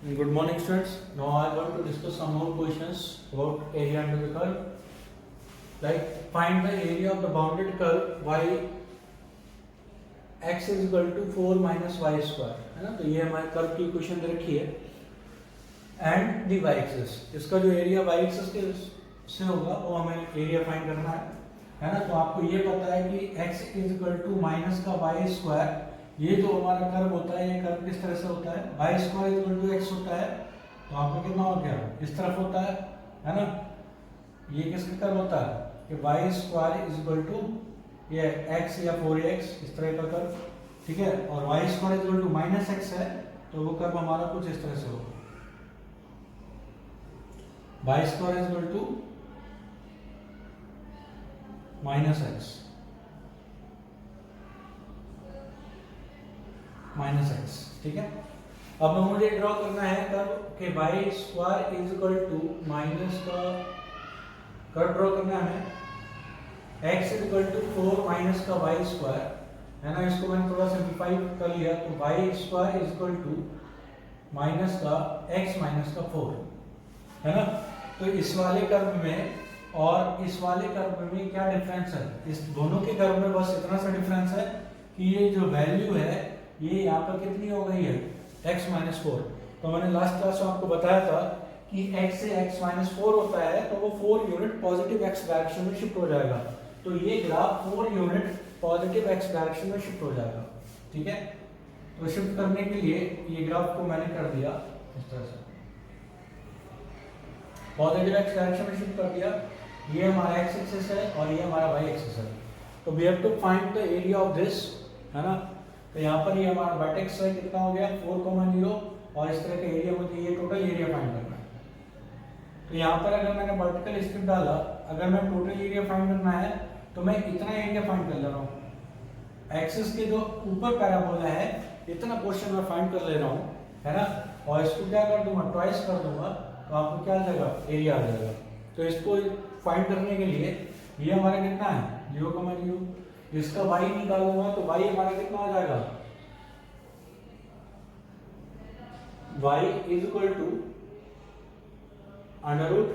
Good morning, students. Now I am going to discuss some more questions about area under the curve. Like find the area of the bounded curve y x is equal to 4 minus y square, है ना. तो ये हमारे curve की equation दे रखी है and the y axis. इसका जो एरिया y एक्सिस के से होगा वो हमें एरिया फाइंड करना है ना. तो आपको ये पता है कि x is equal to minus का y स्क्वायर. ये जो हमारा कर्व होता है, ये कर्व किस तरह से होता है, y square equal to x होता है. तो आपका कितना हो गया, इस तरफ होता है ना. ये किसका कर्व होता है कि y square is equal to ये x या 4x, इस तरह का कर्व. ठीक है. और y square is equal to minus x है, तो वो कर्व हमारा कुछ इस तरह से होगा. y square is equal to minus x minus x. ठीक है. अब मुझे ड्रॉ करना है कर्व के y square is equal to minus का कर्व ड्रॉ करना है. x is equal to 4 minus का y स्क्वायर, है ना. इसको मैंने थोड़ा सिंप्लीफाई कर लिया. तो y square is equal to minus का x माइनस का 4, है ना. तो इस वाले कर्व में और इस वाले कर्व में क्या डिफरेंस है, इस दोनों के कर्व में बस इतना सा डिफरेंस है कि ये जो वैल्यू है ये यहाँ पर कितनी हो गई है, x माइनस 4. तो मैंने लास्ट क्लास में आपको बताया था कि x से x माइनस 4 होता है तो वो 4 यूनिट पॉजिटिव x डायरेक्शन में शिफ्ट हो जाएगा. तो ये graph 4 unit positive x direction में शिफ्ट हो जाएगा. ठीक है. तो शिफ्ट करने के लिए ये ग्राफ को मैंने कर दिया इस तरह से, पॉजिटिव x डायरेक्शन में शिफ्ट कर दिया. ये हमारा x एक्सिस है और ये हमारा y एक्सिस है. तो we have to find the area of this, है ना. तो यहाँ पर ये हमारा वर्टेक्स है, कितना हो गया 4,0, और इस तरह का एरिया मुझे ये टोटल एरिया फाइंड करना है. तो यहाँ पर अगर मैंने वर्टिकल स्ट्रिप डाला, अगर मैं टोटल एरिया फाइंड करना है तो मैं इतना एरिया फाइंड कर ले रहा हूँ. एक्सिस के जो ऊपर पैराबोला है इतना पोर्शन मैं फाइंड कर ले रहा हूँ, है ना. और इसको क्या कर दूंगा, ट्वाइस कर दूंगा, तो आपको क्या आ जाएगा, एरिया आ जाएगा. तो इसको फाइंड करने के लिए ये हमारा कितना है 0,0, इसका y निकालूंगा तो y हमारा कितना आ जाएगा, y is equal to under root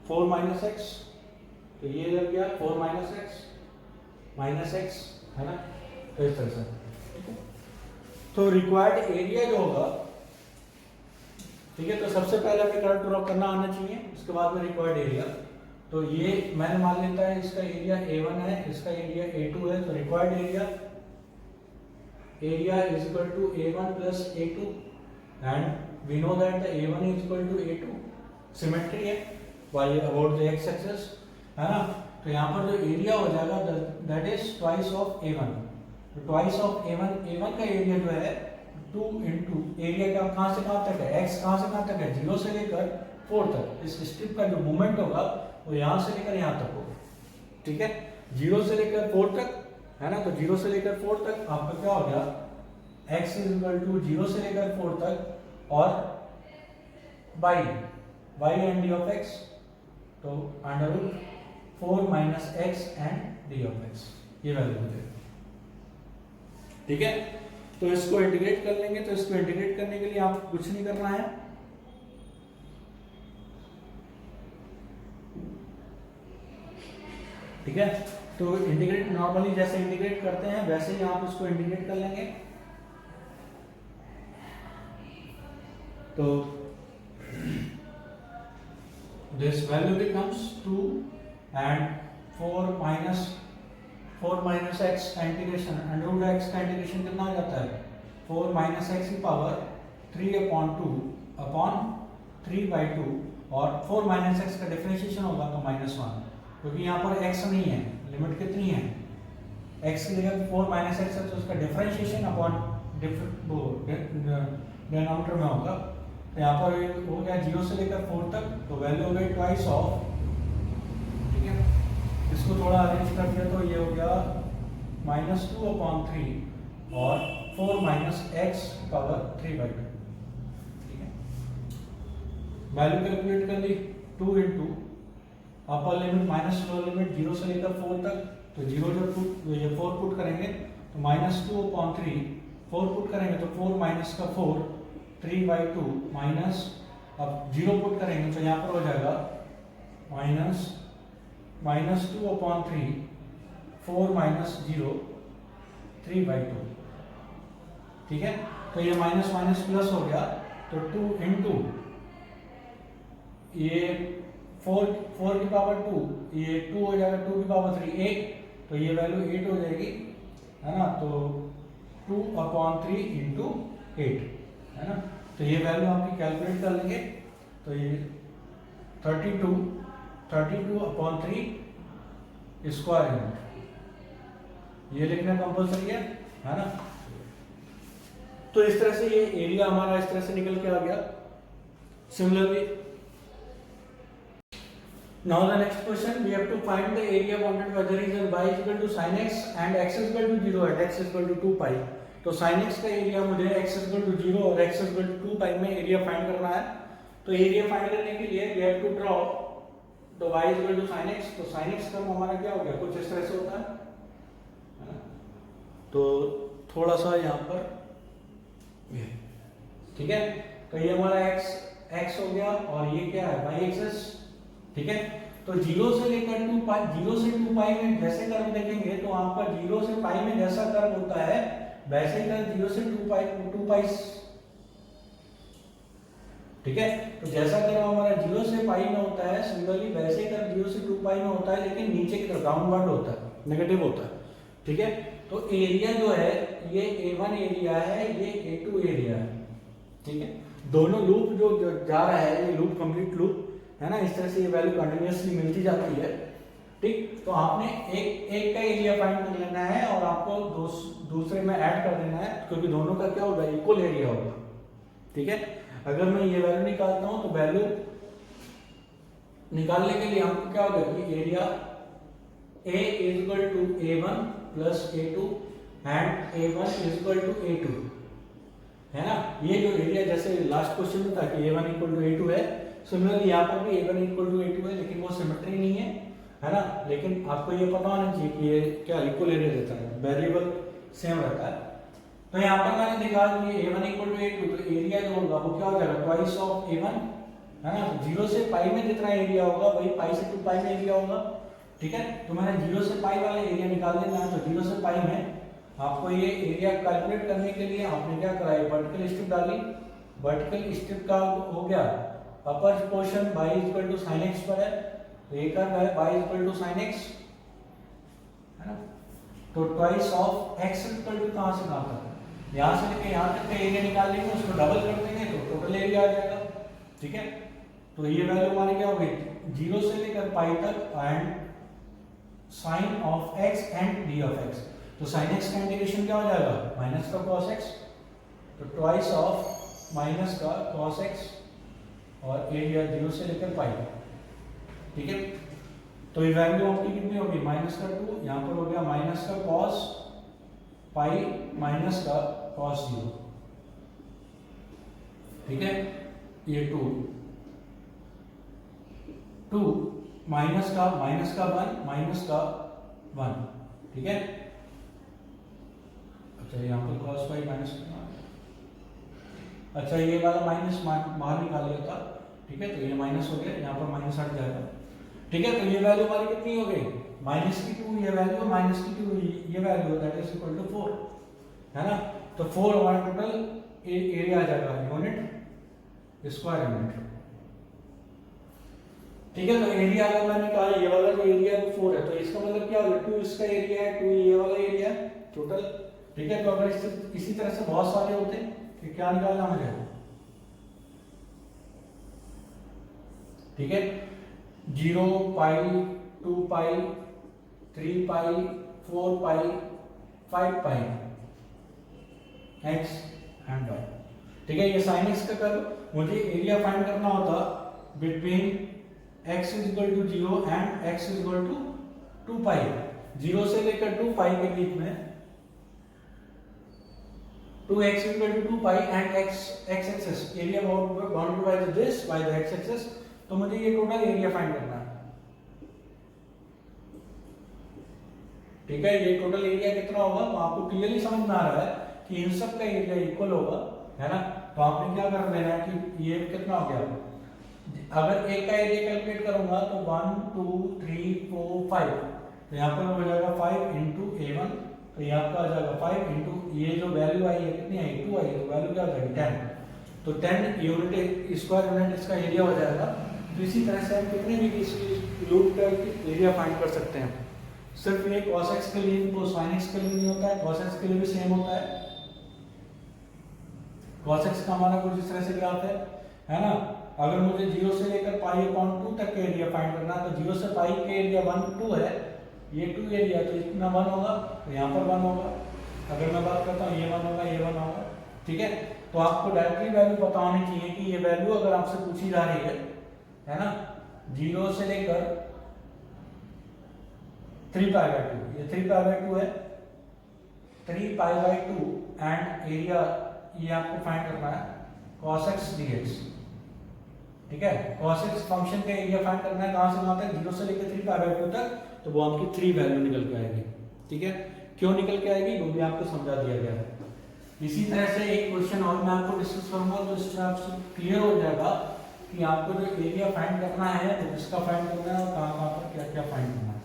4 minus x. तो ये लग गया 4 माइनस एक्स, है ना. तो इस तरह से. तो रिक्वायर्ड एरिया जो होगा, ठीक है. तो सबसे पहले हमें कर्व ड्रॉ करना आना चाहिए, उसके बाद में रिक्वायर्ड एरिया. तो ये मैंने मान लेता है इसका एरिया A1 है, इसका एरिया A2 है. तो required area is equal to A1 plus A2 and we know that the A1 is equal to A2. Symmetry है y about the x axis, है ना. तो यहाँ पर जो एरिया हो जाएगा that is twice of A1. तो ट्वाइस ऑफ A1 का एरिया जो है 2 इंटू एरिया का कहाँ से कहाँ तक है, x कहाँ से कहाँ तक है, 0 से लेकर 4 तक. इस स्ट्रिप का जो मूवमेंट होगा वो यहाँ से लेकर यहाँ तक होगा. ठीक है. 0 से लेकर 4 तक, है ना. तो 0 से लेकर 4 तक आपका क्या हो गया, x इज इक्वल टू 0 से लेकर 4 तक और y and D of x. तो अंडर root 4 minus x and D of x, ये वैल्यू हो जाएगी. ठीक है. तो इसको इंटीग्रेट कर लेंगे. तो इसको इंटीग्रेट करने के लिए आपको कुछ नहीं करना है, ठीक है. तो इंटीग्रेट नॉर्मली जैसे इंटीग्रेट करते हैं वैसे ही आप इसको इंटीग्रेट कर लेंगे. तो this value becomes 2 and 4 minus x का इंटीग्रेशन, अंडर रूट एक्स का इंटीग्रेशन कितना हो जाता है, 4 माइनस एक्स की पावर 3/2 अपॉन 3/2. और 4 माइनस एक्स का डिफरेंशिएशन होगा तो -1, क्योंकि यहाँ पर x नहीं है. लिमिट कितनी है, x की जगह 4 माइनस एक्स है, तो उसका डिफरेंशिएशन अपॉन डिनोमिनेटर में होगा. तो यहाँ पर हो गया 0 से लेकर 4 तक, तो वैल्यू हो गई ट्वाइस ऑफ. ठीक है. इसको थोड़ा अरेंज कर दिया तो ये हो गया -2/3 और 4 माइनस एक्स पावर 3/2. ठीक है. वैल्यू कैलकुलेट कर ली, 2 into upper limit minus lower limit 0 से लेकर 4 तक. तो 0 जब ये 4 पुट करेंगे तो -2/3, 4 पुट करेंगे तो 4 माइनस का 4 3/2 माइनस, अब 0 पुट करेंगे तो यहाँ पर हो जाएगा -2/3 4 माइनस 0 3/2। ठीक है, तो ये माइनस माइनस प्लस हो गया, तो 2 इंटू ये 4 की पावर 2, ये 2 हो जाएगा 2 की पावर 3 8, तो ये वैल्यू 8 हो जाएगी, है ना। तो 2/3 इंटू 8, है ना। तो ये वैल्यू आपकी कैलकुलेट कर लेंगे, तो ये 32/3 स्क्वायर यूनिट, ये लिखना कंपल्सरी है ना। तो इस तरह से ये एरिया हमारा इस तरह से निकल के आ गया। Similarly now the next question, we have to find the area bounded by the region y is equal to sin x and x is equal to 0 at x is equal to 2 pi। तो sin x का area मुझे x is equal to 0 और x is equal to 2 pi में area find करना है। तो area find करने के लिए we have to draw तो y is equal to sin x, तो sin x टर्म हमारा क्या हो गया, कुछ इस तरह से होता है ना। तो थोड़ा सा यहाँ पर ठीक है, तो ये हमारा x हो गया और ये क्या है y एक्सिस। ठीक है, तो 0 से लेकर 2 पाई, 0 से 2 पाई में जैसे कर्व देखेंगे तो आपका 0 से पाई में जैसा कर्व होता है वैसे ही कर्व 0 से 2 पाई। ठीक है, तो जैसा कर्व हमारा 0 से पाई में होता है सिमिलरली वैसे ही कर्व 0 से 2 पाई में होता है, लेकिन नीचे की तरफ डाउनवर्ड होता है, नेगेटिव होता है। ठीक है, तो एरिया जो है ये A1 एरिया है, ये A2 एरिया है। ठीक है, दोनों लूप जो जा रहा है ये लूप कंप्लीट लूप है ना, इस तरह से ये वैल्यू कंटिन्यूअसली मिलती जाती है। ठीक, तो आपने एक का एरिया फाइंड कर लेना है और आपको दूसरे में ऐड कर देना है, क्योंकि दोनों का क्या होगा, इक्वल एरिया होगा। ठीक है, अगर मैं ये वैल्यू निकालता हूं तो वैल्यू निकालने के लिए हमको क्या होगा कि area A is equal to A1 plus A2 and A1 is equal to A2, है ना। ये जो एरिया जैसे लास्ट क्वेश्चन में था कि A1 equal to A2 है, सिमिलरली यहाँ पर भी A1 equal to A2 है, लेकिन वो सिमेट्री नहीं है ना। लेकिन आपको ये पता होना चाहिए कि ये क्या इक्वल एरिया देता है, वेरिएबल सेम रहता है। तो यहाँ पर मैंने दिखा कि A1 equal to A2, तो एरिया जो होगा वो क्या हो जाएगा, ट्वाइस ऑफ A1, है ना। 0 से पाई में जितना एरिया होगा वही पाई से 2 पाई में एरिया होगा। ठीक है, तो मैंने 0 से पाई वाला एरिया निकाल देना है, तो 0 से पाई में आपको ये एरिया कैलकुलेट करने के लिए आपने क्या करा है, वर्टिकल स्ट्रिप डाली। वर्टिकल स्ट्रिप का हो गया upper portion y equal to sin x पर है, तो ये कर रहा है y equal to sin x, है ना। तो twice of x equal to कहां से कहां तक, यहां से लेके यहां तक का एरिया निकाल लेंगे, उसको डबल कर देंगे तो टोटल एरिया आ जाएगा। ठीक है, तो ये वैल्यू हमारी क्या होगी, 0 से लेकर पाई तक and sin of x and d of x। तो sin x का इंटीग्रेशन क्या हो जाएगा, माइनस का cos x, तो ट्वाइस ऑफ माइनस का cos x और एरिया 0 से लेकर पाई। ठीक है, तो ये वैल्यू आपकी कितनी होगी, माइनस का 2, यहाँ पर हो गया माइनस का cos पाई माइनस का cos 0। ठीक है, ये 2 माइनस का 1 माइनस का 1। ठीक है, अच्छा यहाँ पर cos पाई माइनस, अच्छा ये वाला माइनस बाहर निकाल लिया था। ठीक है, तो ये माइनस हो गया, यहाँ पर माइनस हट जाएगा। ठीक है, तो ये वैल्यू हमारी कितनी हो गई, माइनस की 2 ये वैल्यू, माइनस की 2 ये value, that is equal to 4, है ना। तो 4 हमारा टोटल एरिया आ जाएगा, यूनिट स्क्वायर यूनिट। ठीक है, तो एरिया अगर मैंने कहा ये वाला जो एरिया 4 है, तो इसका मतलब क्या होगा, 2 इसका एरिया है, 2 ये वाला एरिया है टोटल। ठीक है, तो अगर इसी तरह से बहुत सारे होते हैं तो क्या निकालना मुझे, ठीक है, 0 pi 2 pi 3 pi 4 pi 5 pi x and y। ठीक है, ये sin x का कर्व, मुझे एरिया फाइंड करना होता between x is equal to 0 and x is equal to 2 pi. 0 से लेकर 2 पाई के बीच में 2x is equal to 2 pi and x axis area bounded by this by the x axis। तो मुझे ये टोटल एरिया फाइंड करना है। ठीक है, ये टोटल एरिया कितना होगा, तो आपको क्लियरली समझ में आ रहा है कि इन सब का एरिया इक्वल होगा, है ना। तो आपने क्या कर देना है कि ये कितना हो गया, अगर एक का एरिया कैलकुलेट करूंगा तो 1 2 3 4 5, तो यहाँ पर हो जाएगा 5 इंटू A1, तो यहाँ आपका आ जाएगा 5 इंटू ये जो वैल्यू आई है कितनी आई 2 आई, तो वैल्यू क्या हो जाएगी 10, तो 10 यूनिट स्क्वायर यूनिट इसका एरिया हो जाएगा। तो इसी तरह से हम कितने भी किसी लूप का एरिया फाइंड कर सकते हैं। सिर्फ ये cos x के लिए cos x के लिए नहीं होता है, cos x के लिए भी सेम होता है। cos x का हमारा कुछ इस तरह से ग्राफ है ना। अगर मुझे 0 से लेकर पाई अपॉन 2 तक के एरिया फाइंड करना है, तो 0 से पाई के एरिया 1 2 है, ये 2 एरिया, तो इतना 1 होगा, तो यहाँ पर 1 होगा। अगर मैं बात करता हूँ ये 1 होगा, ये 1 होगा, ठीक है। तो आपको डायरेक्टली वैल्यू पता होनी चाहिए कि ये वैल्यू अगर आपसे पूछी जा रही है ना, 0 से लेकर 3 पाई बाई 2, ये 3 पाई बाई 2 है, 3 पाई बाई 2 एंड एरिया ये आपको फाइंड करना है cos x dx, ठीक है। cos x फंक्शन का एरिया फाइंड करना है, कहां से कहां तक, 0 से लेकर 3 पाई बाई 2 तक, तो वो आपकी 3 वैल्यू निकल के आएगी, ठीक है। क्यों निकल के आएगी वो भी आपको समझा दिया गया है। इसी तरह से एक क्वेश्चन और मैं आपको डिस्कस करूंगा, तो इससे आपसे क्लियर हो जाएगा कि आपको जो एरिया फाइंड करना है तो किसका फाइंड करना है और कहां पर क्या क्या फाइंड करना है।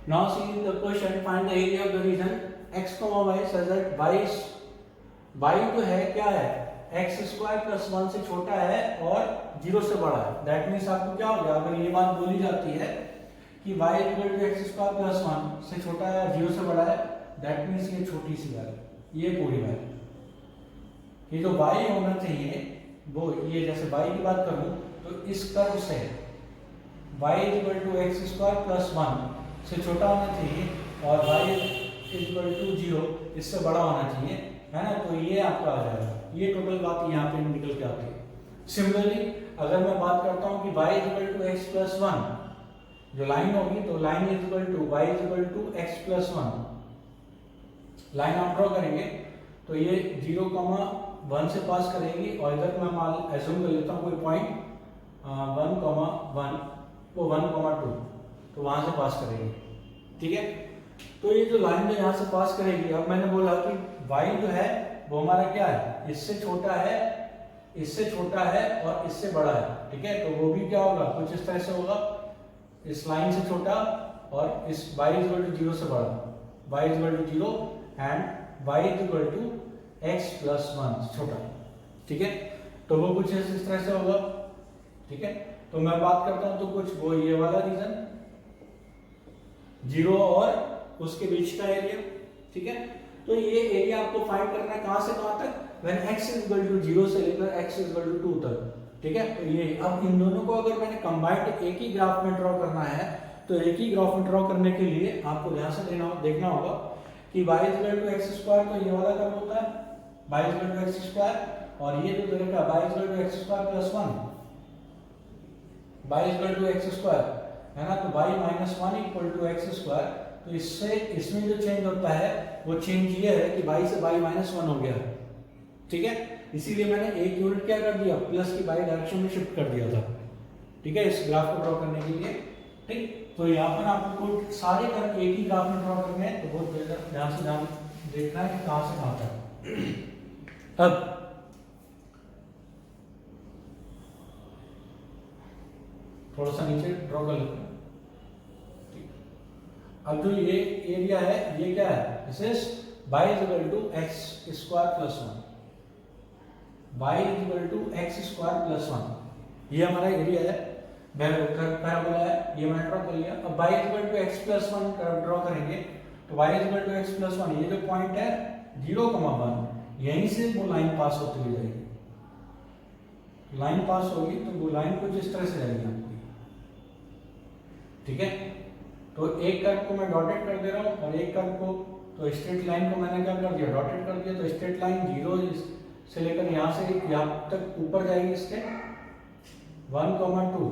Now see the question, find the area of the region x, y such that y जो है क्या है, x स्क्वायर प्लस 1 से छोटा है और 0 से बड़ा है। दैट मीन्स आपको क्या हो गया, अगर ये बात बोली जाती है कि y equal to x square plus 1 से छोटा है, 0 से बड़ा है, दैट मीन्स ये छोटी सी वैल्यू, ये पूरी वैल्यू, ये जो y होना चाहिए वो ये, जैसे y की बात करूं तो इस कर्व से y equal to x square plus 1 से छोटा होना चाहिए और y इक्वल टू 0 इससे बड़ा होना चाहिए, है ना। तो ये आपका आ जाएगा, ये टोटल बात यहाँ पे निकल के आती है। सिमिलरली अगर मैं बात करता हूँ कि y equal to x plus 1 जो लाइन होगी, तो line equal to y equal to x plus 1, line आप ड्रॉ करेंगे तो ये 0,1 से पास करेगी और इधर मैं मान एज्यूम कर लेता हूँ कोई पॉइंट 1,1 वो 1,2, तो वहां से पास करेगी, ठीक है। तो ये जो लाइन जो यहाँ से पास करेगी, अब मैंने बोला कि y जो है वो हमारा क्या है, इससे छोटा है, इससे छोटा है और इससे बड़ा है, ठीक है। तो वो भी क्या होगा, कुछ इस तरह से होगा, इस लाइन से छोटा और इस y इक्वल टू 0 से बड़ा, y equal to 0 and y equal to x plus 1 छोटा, ठीक है। तो वो कुछ इस तरह से होगा, ठीक है। तो मैं बात करता हूं तो कुछ वो ये वाला रीजन 0 और उसके बीच का एरिया, ठीक है। तो ये एरिया आपको फाइंड करना है कहां से कहां तक, when x is equal to 0 से लेकर x इज इक्वल टू 2 तक, ठीक है। तो ये अब इन दोनों को अगर मैंने कंबाइंड एक ही ग्राफ में ड्रॉ करना है, तो एक ही ग्राफ में ड्रॉ करने के लिए आपको ध्यान से देखना होगा कि y is equal to x square, तो ये वाला कर्व होता है y is equal to x square, और ये जो देखा y is equal to x square plus 1, y equal to x square है ना, तो y minus 1 equal to x square. तो इससे इसमें जो चेंज होता है वो चेंज ये है कि y से y माइनस 1 हो गया, ठीक है। इसीलिए मैंने एक यूनिट क्या कर दिया, प्लस की y डायरेक्शन में शिफ्ट कर दिया था, ठीक है, इस ग्राफ को ड्रॉ करने के लिए, ठीक। तो यहाँ पर आपको सारे कर्व एक ही ग्राफ में ड्रॉ करने हैं, तो बहुत ध्यान से देखना है कि कहां से कहां तक। अब थोड़ा सा नीचे ड्रॉ कर लेते हैं, अब जो ये एरिया है ये क्या है, this is y is equal to x square plus 1, y is equal to x square plus 1, ये हमारा एरिया है, पैराबोला है, ये मैंने ड्रॉ कर लिया। अब y is equal to x plus 1 draw करेंगे, तो y is equal to x plus 1, ये जो पॉइंट है 0,1, यहीं से वो लाइन पास होती हुई जाएगी, लाइन पास होगी तो वो लाइन कुछ इस तरह से जाएगी आपकी, ठीक है। तो एक कर्व को मैं डॉटेड कर दे रहा हूं और एक कर्व को, तो स्ट्रेट लाइन को मैंने क्या कर दिया, डॉटेड कर दिया। तो स्ट्रेट लाइन 0 से लेकर यहां से यहां तक ऊपर जाएगी, इसके 1,2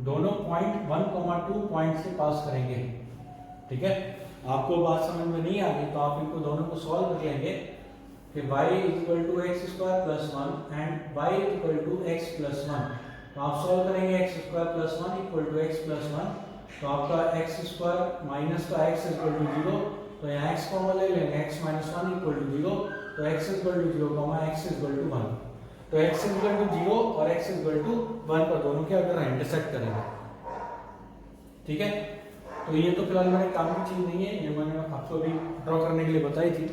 दोनों पॉइंट 1,2 पॉइंट से पास करेंगे, ठीक है। आपको बात समझ में नहीं आ रही तो आप इनको दोनों को सॉल्व कर लेंगे कि y equal to x square plus 1 and y equal to x plus 1, तो आप सॉल्व करेंगे x square plus 1 equal to x plus 1, तो आपका एक्स स्क्वायर माइनस का एक्स इक्वल टू 0 तो यहाँ x कॉमन ले लेंगे, x minus one equal to zero, तो x equal to zero comma x equal to one, तो x इक्वल टू जीरो और x इक्वल टू वन पर दोनों क्या कर रहे हैं, इंटरसेक्ट करेंगे। ठीक है, तो ये तो फिलहाल मेरे काम की चीज नहीं है, ये मैंने आपको अभी ड्रॉ करने के लिए बताई थी,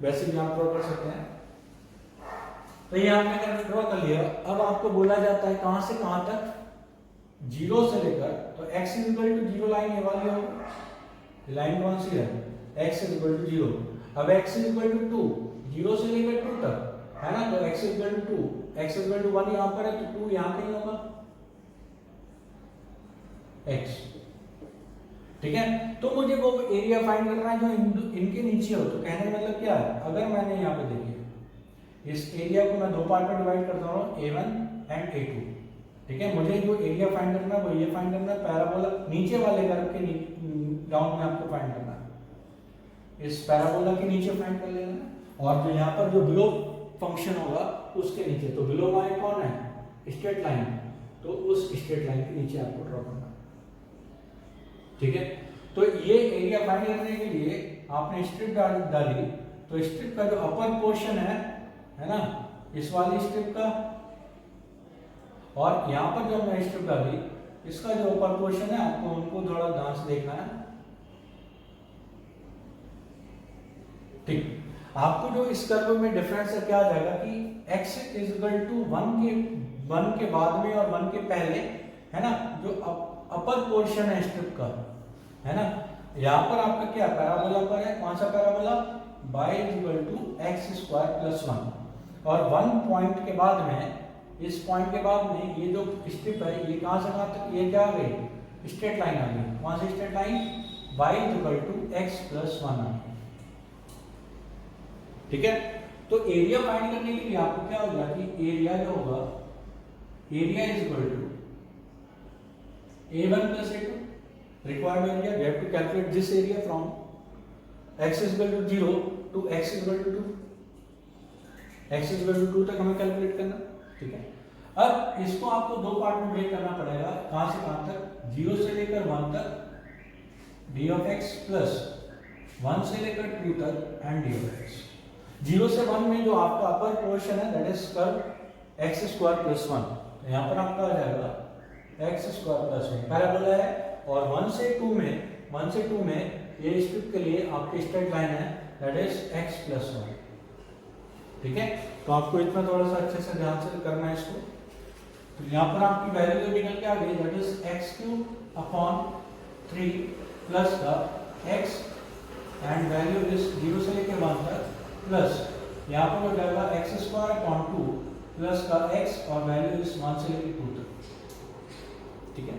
वैसे भी आप ड्रॉ कर सकते हैं। तो ये आपने ड्रॉ कर लिया। अब आपको बोला जाता है कहां से कहां तक, जीरो से लेकर, तो x equal to zero line ये वाली होगी, लाइन कौन सी है, x इक्वल टू जीरो। अब x equal to two, zero से लेकर टू तक है ना, तो x equal to two, x equal to one यहाँ पर है, तो टू यहाँ कहीं होगा x। ठीक है, तो मुझे वो एरिया फाइंड करना है जो इनके नीचे हो। तो कहने का मतलब क्या है, अगर मैंने यहाँ पे देखिए इस एरिया को मैं दो पार्ट में डिवाइड करता हूँ, A1 एंड A2। ठीक है, मुझे जो एरिया फाइंड करना है वो ये फाइंड करना है, पैराबोला नीचे वाले कर्व के डाउन में आपको फाइंड करना है, इस पैराबोला के नीचे फाइंड कर लेना है, और जो यहाँ पर जो बिलो फंक्शन होगा उसके नीचे। तो बिलो लाइन कौन है, स्ट्रेट लाइन, तो उस स्ट्रेट लाइन के नीचे आपको ड्रॉ करना है। ठीक है, तो ये एरिया फाइंड करने के लिए आपने स्ट्रिप डाली, तो स्ट्रिप का जो अपर पोर्शन है ना, इस वाली स्ट्रिप का, और यहाँ पर जो हमने स्ट्रिप डाली इसका जो अपर पोर्शन है, आपको उनको थोड़ा ध्यान से देखना है। ठीक, आपको जो इस कर्व में डिफरेंस है क्या आ जाएगा कि x is equal to one के बाद में और वन के पहले है ना, जो अपर पोर्शन है स्ट्रिप का है ना, यहाँ पर आपका क्या पैराबोला पर है, कौन सा parabola, y is equal to x square plus one, और वन पॉइंट के बाद में, इस पॉइंट के बाद में ये जो स्ट्रिप है ये कहां से कहां तक, ये क्या आ गई, स्ट्रेट लाइन आ गई। कौन सी straight line, y is equal to x plus one आ गई। ठीक है, तो एरिया फाइंड करने के लिए आपको क्या होगा कि एरिया जो होगा, area is equal to A1 plus A2, required area, we have to calculate this area from x is equal to 0 to x is equal to 2, x is equal to 2 तक हमें कैलकुलेट करना। ठीक है, अब इसको आपको दो पार्ट में ब्रेक करना पड़ेगा, कहां से कहां तक, 0 से लेकर 1 तक d of x प्लस 1 से लेकर 2 तक एंड d of x। 0 से 1 में जो आपका अपर पोर्शन है that is curve x square plus 1, तो यहाँ पर आपका आ जाएगा x स्क्वायर प्लस 1 पैराबोला है, और 1 से 2 में ये स्ट्रिप के लिए आपकी स्ट्रेट लाइन है दैट इज x प्लस 1। ठीक है, तो आपको इतना थोड़ा सा अच्छे से ध्यान से करना है इसको। तो यहाँ पर आपकी वैल्यू निकल के आ गई that is x³ upon 3 plus का x एंड वैल्यू इज 0 से लेकर 1 तक प्लस यहाँ पर हो जाएगा x स्क्वायर अपॉन 2 प्लस का x और वैल्यू इज 1 से लेकर 2 तक। ठीक है,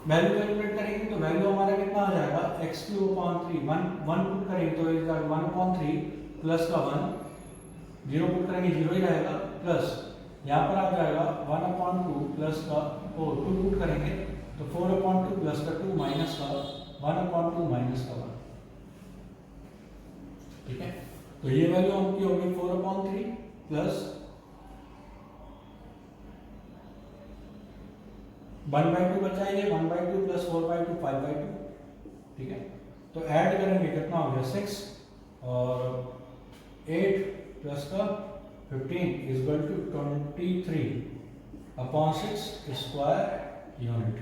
वैल्यू कैलकुलेट करेंगे तो वैल्यू हमारा कितना आ जाएगा, x³ अपॉन 3, 1 पुट करेंगे तो इज 1 अपॉन 3 प्लस का 1, 0 पुट करेंगे 0 ही रहेगा, प्लस यहाँ पर आ जाएगा 1 अपॉन 2 प्लस का 4, 2 पुट करेंगे तो 4 अपॉन 2 प्लस का 2 माइनस का 1 अपॉन 2 माइनस का 1। ठीक है, तो ये वैल्यू हमकी होगी 4 अपॉन 3 प्लस 1/2 बचाएंगे, 1/2 प्लस 4/2 5/2। ठीक है, तो ऐड करेंगे कितना हो गया 6, और 8 प्लस का 15 is equal to 23 upon 6 square unit.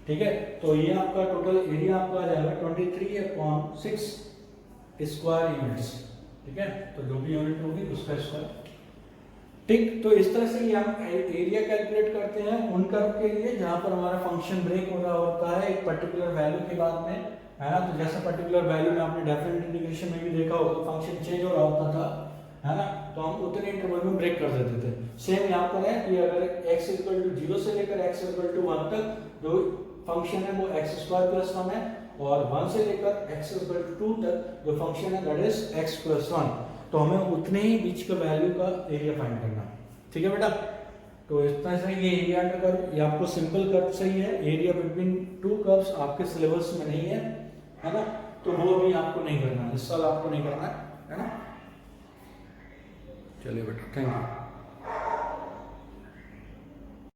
ठीक है, तो ये आपका टोटल एरिया आपका आ जाएगा 23 अपॉन 6 स्क्वायर यूनिट्स। ठीक है, तो जो भी यूनिट होगी उसका स्क्वायर। ठीक, तो इस तरह से हम एरिया कैलकुलेट करते हैं उन कर्व के लिए जहां पर हमारा फंक्शन ब्रेक हो रहा होता है एक पर्टिकुलर वैल्यू के बाद में, है ना। तो जैसा पर्टिकुलर वैल्यू में आपने डेफिनेट इंटीग्रेशन में भी देखा होगा, फंक्शन चेंज हो रहा होता था, है ना, तो हम उतने इंटरवल में ब्रेक कर देते थे। सेम यहाँ पर है कि अगर x इक्वल टू 0 से लेकर x इक्वल टू 1 तक जो फंक्शन है वो x स्क्वायर प्लस 1 है, और 1 से लेकर x इक्वल टू 2 तक जो फंक्शन है दैट इज x प्लस 1। तो हमें उतने ही बीच का वैल्यू का एरिया फाइंड करना है। ठीक है बेटा, तो इतना से ये एरिया अंडर कर्व, ये आपको सिंपल कर्व सही है, एरिया बिटवीन टू कर्व्स आपके सिलेबस में नहीं है ना, तो वो भी आपको नहीं करना है, इस साल आपको नहीं करना है ना। चलिए बेटा, थैंक यू।